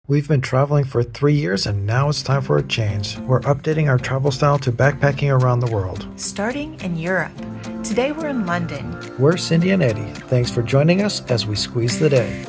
We've been traveling for 3 years and now it's time for a change. We're updating our travel style to backpacking around the world. Starting in Europe. Today we're in London. We're Cindy and Eddie. Thanks for joining us as we squeeze the day.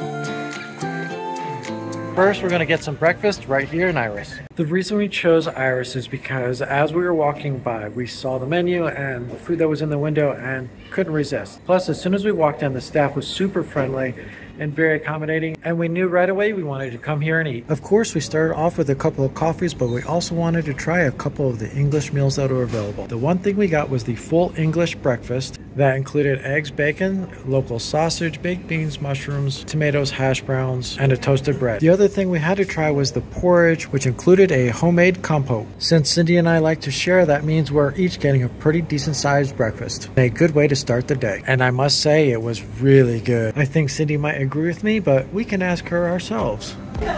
First, we're going to get some breakfast right here in Iris. The reason we chose Iris is because as we were walking by, we saw the menu and the food that was in the window and couldn't resist. Plus, as soon as we walked in, the staff was super friendly and very accommodating, and we knew right away we wanted to come here and eat. Of course, we started off with a couple of coffees, but we also wanted to try a couple of the English meals that were available. The one thing we got was the full English breakfast that included eggs, bacon, local sausage, baked beans, mushrooms, tomatoes, hash browns, and a toasted bread. The other thing we had to try was the porridge, which included a homemade compote. Since Cindy and I like to share, that means we're each getting a pretty decent sized breakfast. A good way to start the day. And I must say, it was really good. I think Cindy might agree with me, but we can ask her ourselves. Is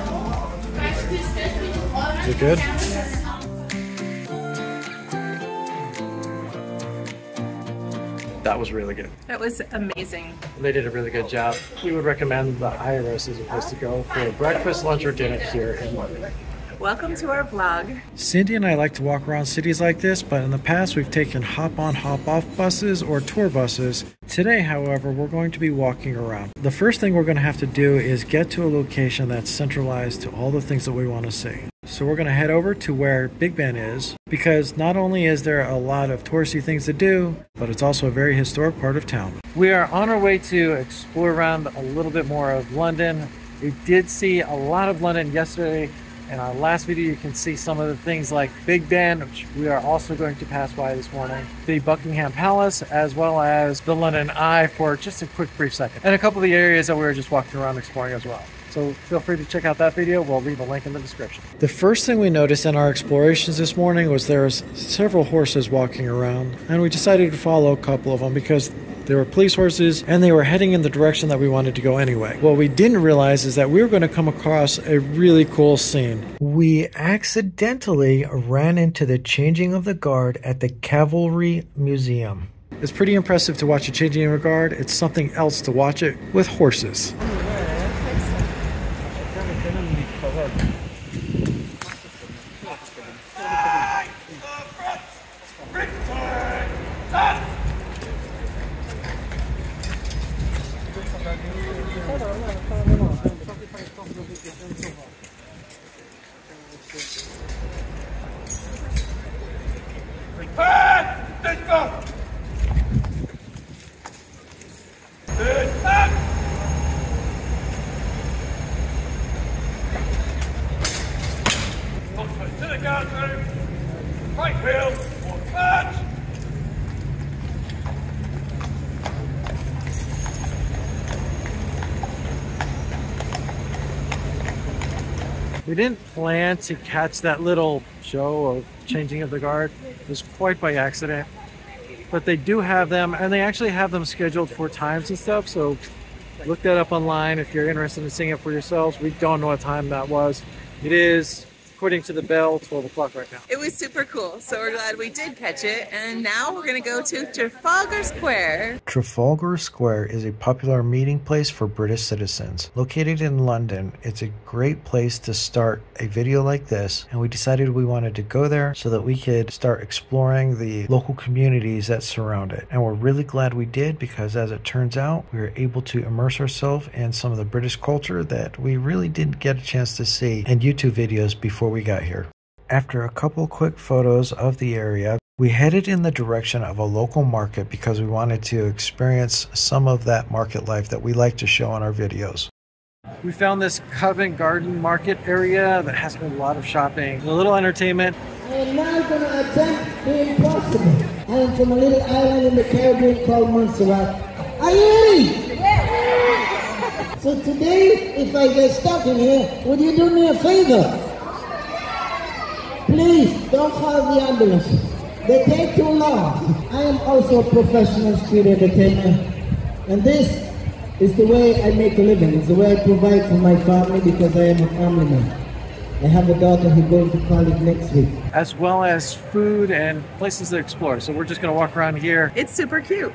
it good? That was really good. That was amazing. They did a really good job. We would recommend the Iris as a place to go for breakfast, lunch, or dinner here in London. Welcome to our vlog. Cindy and I like to walk around cities like this, but in the past we've taken hop-on, hop-off buses or tour buses. Today, however, we're going to be walking around. The first thing we're going to have to do is get to a location that's centralized to all the things that we want to see. So we're going to head over to where Big Ben is, because not only is there a lot of touristy things to do, but it's also a very historic part of town. We are on our way to explore around a little bit more of London. We did see a lot of London yesterday. In our last video, you can see some of the things like Big Ben, which we are also going to pass by this morning, the Buckingham Palace, as well as the London Eye for just a quick brief second, and a couple of the areas that we were just walking around exploring as well. So feel free to check out that video. We'll leave a link in the description. The first thing we noticed in our explorations this morning was there was several horses walking around, and we decided to follow a couple of them because they were police horses and they were heading in the direction that we wanted to go anyway. What we didn't realize is that we were going to come across a really cool scene. We accidentally ran into the changing of the guard at the Cavalry Museum. It's pretty impressive to watch a changing of a guard. It's something else to watch it with horses. We didn't plan to catch that little show of changing of the guard. It was quite by accident. But they do have them, and they actually have them scheduled for times and stuff, so look that up online if you're interested in seeing it for yourselves. We don't know what time that was. It is, according to the bell, 12 o'clock right now. It was super cool, so we're glad we did catch it. And now we're gonna go to Trafalgar Square. Trafalgar Square is a popular meeting place for British citizens. Located in London, it's a great place to start a video like this, and we decided we wanted to go there so that we could start exploring the local communities that surround it. And we're really glad we did, because as it turns out, we were able to immerse ourselves in some of the British culture that we really didn't get a chance to see in YouTube videos before we got here. After a couple quick photos of the area, we headed in the direction of a local market because we wanted to experience some of that market life that we like to show on our videos. We found this Covent Garden market area that has a lot of shopping, a little entertainment. I am now going to attempt the impossible. I am from a little island in the Caribbean called Montserrat. Are you ready? Yeah. So today, if I get stuck in here, would you do me a favor? Please don't call the ambulance. They take too long. I am also a professional street entertainer, and this is the way I make a living. It's the way I provide for my family because I am a family man. I have a daughter who's going to college next week. As well as food and places to explore. So we're just going to walk around here. It's super cute.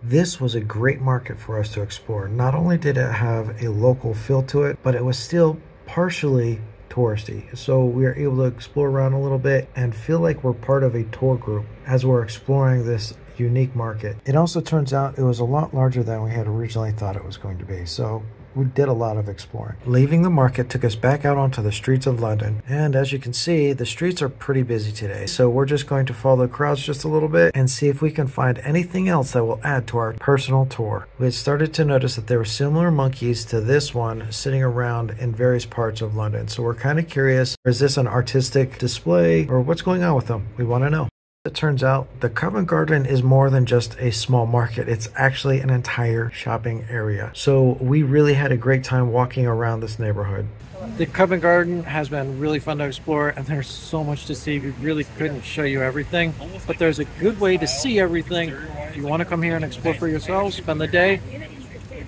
This was a great market for us to explore. Not only did it have a local feel to it, but it was still partially touristy. So we are able to explore around a little bit and feel like we're part of a tour group as we're exploring this unique market. It also turns out it was a lot larger than we had originally thought it was going to be. So we did a lot of exploring. Leaving the market took us back out onto the streets of London. And as you can see, the streets are pretty busy today. So we're just going to follow the crowds just a little bit and see if we can find anything else that will add to our personal tour. We had started to notice that there were similar monkeys to this one sitting around in various parts of London. So we're kind of curious, is this an artistic display or what's going on with them? We want to know. It turns out the Covent Garden is more than just a small market. It's actually an entire shopping area. So we really had a great time walking around this neighborhood. The Covent Garden has been really fun to explore, and there's so much to see. We really couldn't show you everything, but there's a good way to see everything. If you want to come here and explore for yourselves, spend the day,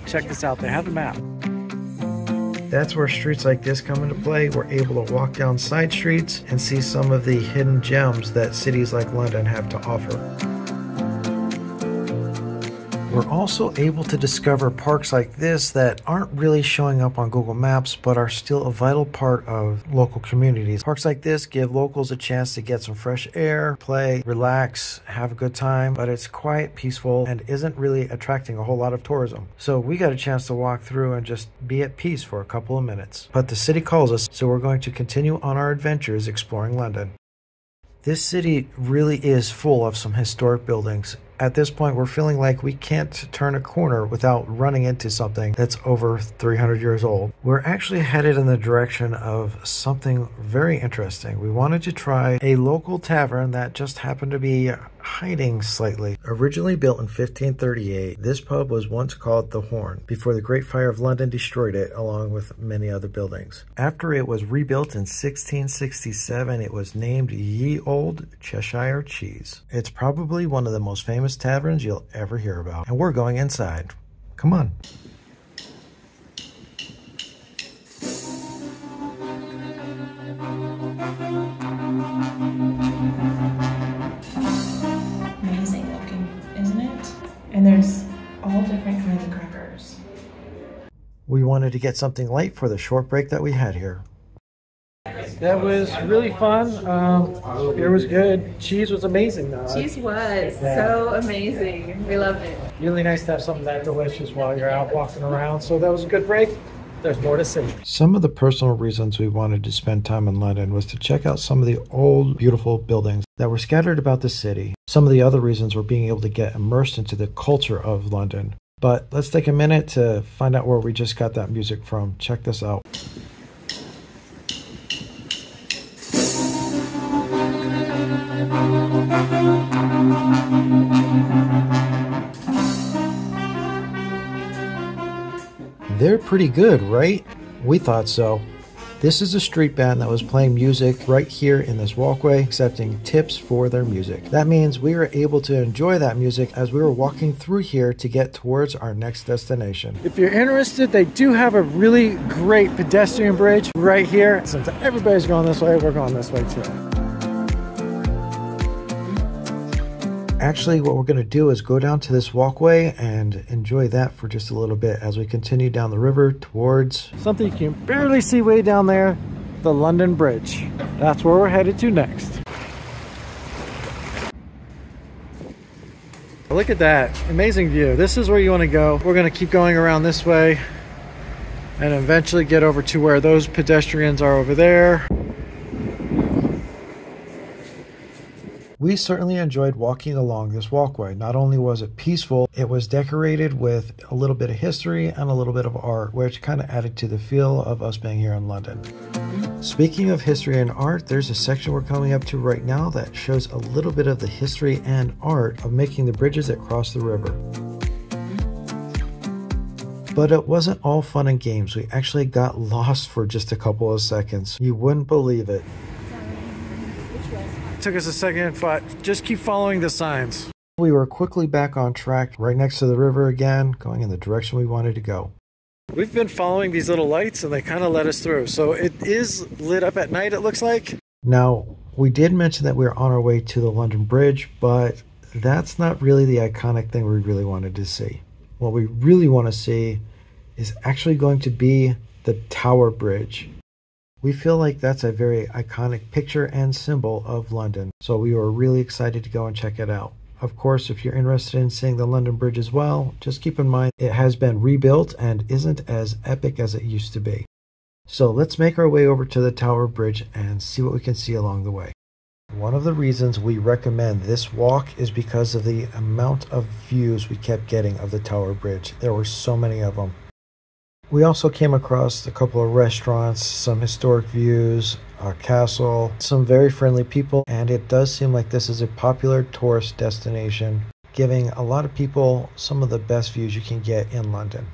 check this out. They have a map. That's where streets like this come into play. We're able to walk down side streets and see some of the hidden gems that cities like London have to offer. We're also able to discover parks like this that aren't really showing up on Google Maps, but are still a vital part of local communities. Parks like this give locals a chance to get some fresh air, play, relax, have a good time, but it's quiet, peaceful, and isn't really attracting a whole lot of tourism. So we got a chance to walk through and just be at peace for a couple of minutes. But the city calls us, so we're going to continue on our adventures exploring London. This city really is full of some historic buildings. At this point, we're feeling like we can't turn a corner without running into something that's over 300 years old. We're actually headed in the direction of something very interesting. We wanted to try a local tavern that just happened to be hiding slightly. Originally built in 1538, this pub was once called The Horn before the Great Fire of London destroyed it, along with many other buildings. After it was rebuilt in 1667, it was named Ye Old Cheshire Cheese. It's probably one of the most famous taverns you'll ever hear about. And we're going inside. Come on. Amazing looking, isn't it? And there's all different kinds of crackers. We wanted to get something light for the short break that we had here. That was really fun. It was good. Cheese was amazing though. Cheese was so amazing. We loved it. Really nice to have something that delicious while you're out walking around. So that was a good break. There's more to see. Some of the personal reasons we wanted to spend time in London was to check out some of the old, beautiful buildings that were scattered about the city. Some of the other reasons were being able to get immersed into the culture of London. But let's take a minute to find out where we just got that music from. Check this out. They're pretty good, right? We thought so. This is a street band that was playing music right here in this walkway, accepting tips for their music. That means we were able to enjoy that music as we were walking through here to get towards our next destination. If you're interested, they do have a really great pedestrian bridge right here. Since everybody's going this way, we're going this way too. Actually, what we're going to do is go down to this walkway and enjoy that for just a little bit as we continue down the river towards something you can barely see way down there, the London Bridge. That's where we're headed to next. Look at that amazing view. This is where you want to go. We're going to keep going around this way and eventually get over to where those pedestrians are over there. We certainly enjoyed walking along this walkway. Not only was it peaceful, it was decorated with a little bit of history and a little bit of art, which kind of added to the feel of us being here in London. Speaking of history and art, there's a section we're coming up to right now that shows a little bit of the history and art of making the bridges that cross the river. But it wasn't all fun and games. We actually got lost for just a couple of seconds. You wouldn't believe it. Took us a second, but just keep following the signs. We were quickly back on track right next to the river again, going in the direction we wanted to go. We've been following these little lights and they kind of let us through. So it is lit up at night, it looks like. Now, we did mention that we were on our way to the London Bridge, but that's not really the iconic thing we really wanted to see. What we really want to see is actually going to be the Tower Bridge. We feel like that's a very iconic picture and symbol of London, so we were really excited to go and check it out. Of course, if you're interested in seeing the London Bridge as well, just keep in mind it has been rebuilt and isn't as epic as it used to be. So let's make our way over to the Tower Bridge and see what we can see along the way. One of the reasons we recommend this walk is because of the amount of views we kept getting of the Tower Bridge. There were so many of them. We also came across a couple of restaurants, some historic views, a castle, some very friendly people, and it does seem like this is a popular tourist destination, giving a lot of people some of the best views you can get in London.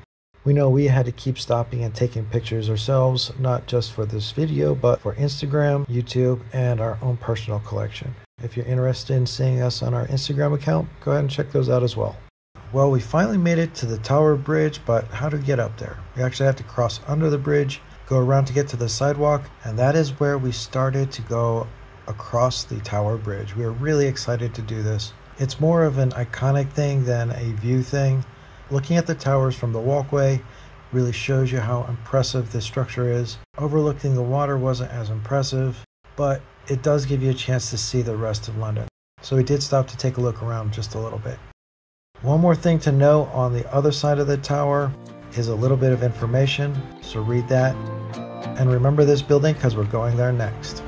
We know we had to keep stopping and taking pictures ourselves, not just for this video, but for Instagram, YouTube, and our own personal collection. If you're interested in seeing us on our Instagram account, go ahead and check those out as well. Well, we finally made it to the Tower Bridge, but how to get up there? We actually have to cross under the bridge, go around to get to the sidewalk, and that is where we started to go across the Tower Bridge. We are really excited to do this. It's more of an iconic thing than a view thing. Looking at the towers from the walkway really shows you how impressive this structure is. Overlooking the water wasn't as impressive, but it does give you a chance to see the rest of London. So we did stop to take a look around just a little bit. One more thing to know on the other side of the tower is a little bit of information, so read that. And remember this building because we're going there next.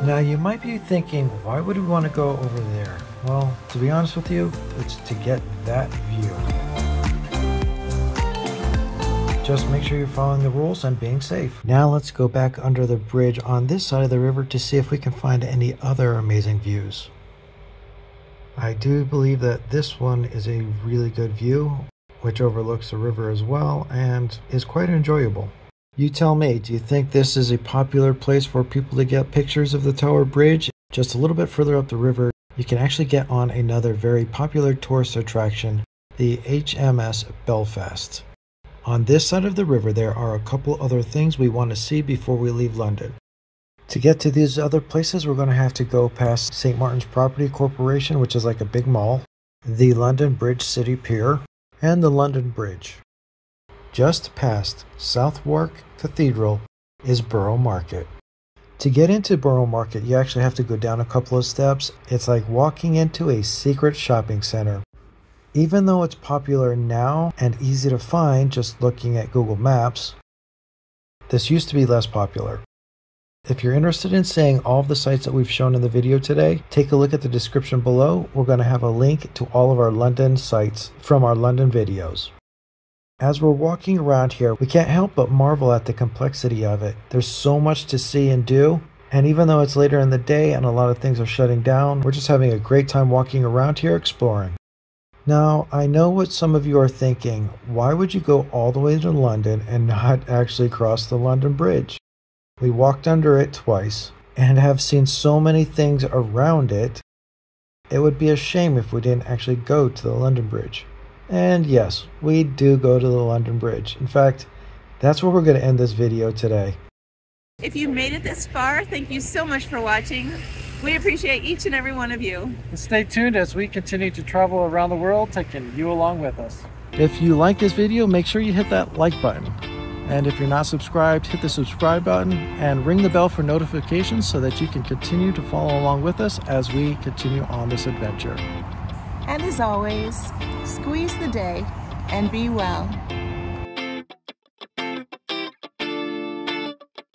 Now you might be thinking, why would we want to go over there? Well, to be honest with you, it's to get that view. Just make sure you're following the rules and being safe. Now let's go back under the bridge on this side of the river to see if we can find any other amazing views. I do believe that this one is a really good view, which overlooks the river as well and is quite enjoyable. You tell me, do you think this is a popular place for people to get pictures of the Tower Bridge? Just a little bit further up the river, you can actually get on another very popular tourist attraction, the HMS Belfast. On this side of the river, there are a couple other things we want to see before we leave London. To get to these other places, we're going to have to go past St. Martin's Property Corporation, which is like a big mall, the London Bridge City Pier, and the London Bridge. Just past Southwark Cathedral is Borough Market. To get into Borough Market, you actually have to go down a couple of steps. It's like walking into a secret shopping center. Even though it's popular now and easy to find just looking at Google Maps, this used to be less popular. If you're interested in seeing all of the sites that we've shown in the video today, take a look at the description below. We're going to have a link to all of our London sites from our London videos. As we're walking around here, we can't help but marvel at the complexity of it. There's so much to see and do, and even though it's later in the day and a lot of things are shutting down, we're just having a great time walking around here exploring. Now, I know what some of you are thinking. Why would you go all the way to London and not actually cross the London Bridge? We walked under it twice and have seen so many things around it. It would be a shame if we didn't actually go to the London Bridge. And yes, we do go to the London Bridge. In fact, that's where we're going to end this video today. If you made it this far, thank you so much for watching. We appreciate each and every one of you. And stay tuned as we continue to travel around the world, taking you along with us. If you like this video, make sure you hit that like button. And if you're not subscribed, hit the subscribe button and ring the bell for notifications so that you can continue to follow along with us as we continue on this adventure. And as always, squeeze the day and be well.